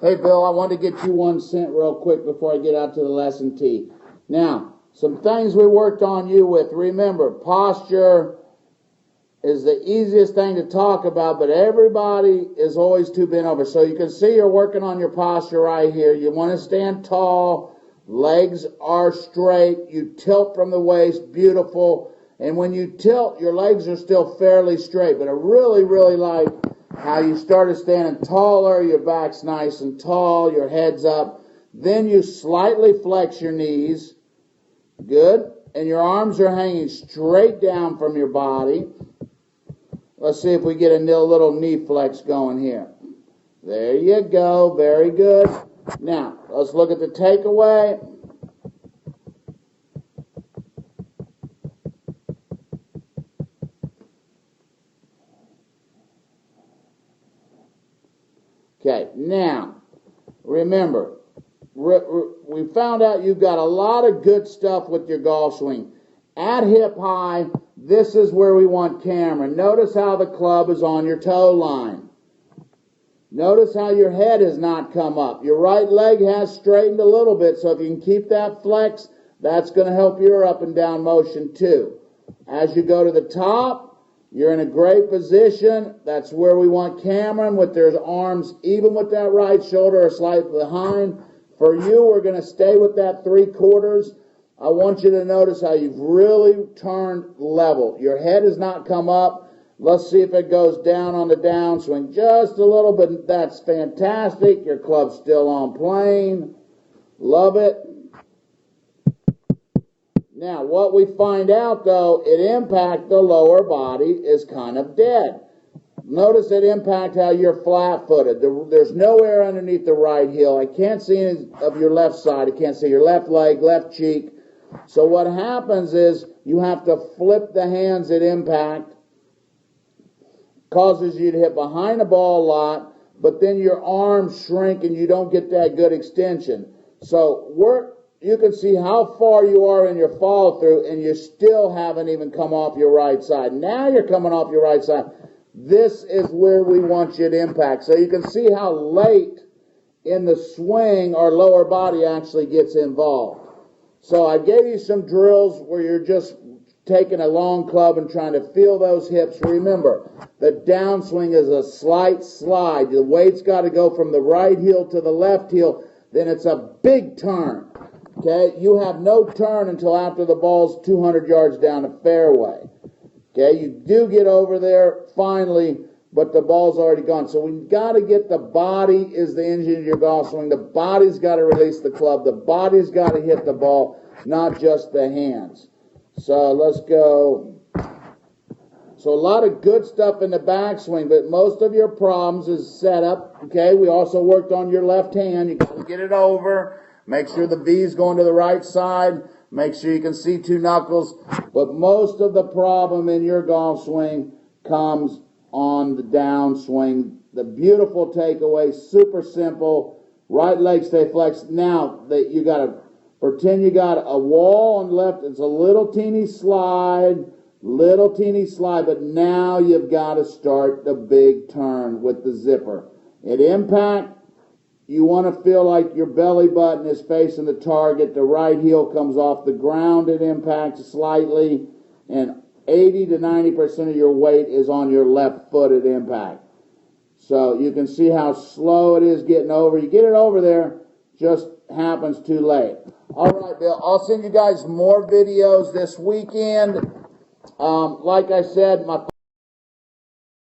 Hey, Bill, I want to get you 1 cent real quick before I get out to the lesson T. Now, some things we worked on you with. Remember, posture is the easiest thing to talk about, but everybody is always too bent over. So you can see you're working on your posture right here. You want to stand tall. Legs are straight. You tilt from the waist. Beautiful. And when you tilt, your legs are still fairly straight. But I really, really like how you started standing taller, your back's nice and tall, your head's up. Then you slightly flex your knees. Good. And your arms are hanging straight down from your body. Let's see if we get a little knee flex going here. There you go. Very good. Now, let's look at the takeaway. Okay, now, remember, we found out you've got a lot of good stuff with your golf swing. At hip high, this is where we want camera. Notice how the club is on your toe line. Notice how your head has not come up. Your right leg has straightened a little bit, so if you can keep that flex, that's going to help your up and down motion too. As you go to the top, you're in a great position. That's where we want Cameron with their arms even with that right shoulder or slightly behind. For you, we're going to stay with that 3/4. I want you to notice how you've really turned level. Your head has not come up. Let's see if it goes down on the downswing just a little bit. That's fantastic. Your club's still on plane. Love it. Now, what we find out, though, at impact, the lower body is kind of dead. Notice at impact how you're flat-footed. There's no air underneath the right heel. I can't see any of your left side. I can't see your left leg, left cheek. So what happens is you have to flip the hands at impact. Causes you to hit behind the ball a lot, but then your arms shrink and you don't get that good extension. So you can see how far you are in your follow through and you still haven't even come off your right side. Now you're coming off your right side. This is where we want you to impact. So you can see how late in the swing our lower body actually gets involved. So I gave you some drills where you're just taking a long club and trying to feel those hips. Remember, the downswing is a slight slide. The weight's got to go from the right heel to the left heel. Then it's a big turn. Okay, you have no turn until after the ball's 200 yards down the fairway. Okay, you do get over there finally, but the ball's already gone. So we've got to get the body is the engine of your golf swing. The body's got to release the club. The body's got to hit the ball, not just the hands. So let's go. So a lot of good stuff in the backswing, but most of your problems is setup. Okay, we also worked on your left hand. You got to get it over. Make sure the V's going to the right side. Make sure you can see 2 knuckles. But most of the problem in your golf swing comes on the downswing. The beautiful takeaway, super simple. Right leg stay flexed. Now that you got to pretend you got a wall on the left. It's a little teeny slide, but now you've got to start the big turn with the zipper. At impact, you want to feel like your belly button is facing the target. The right heel comes off the ground at impact slightly, and 80 to 90% of your weight is on your left foot at impact. So you can see how slow it is getting over. You get it over there, just happens too late. All right, Bill, I'll send you guys more videos this weekend. Like I said, my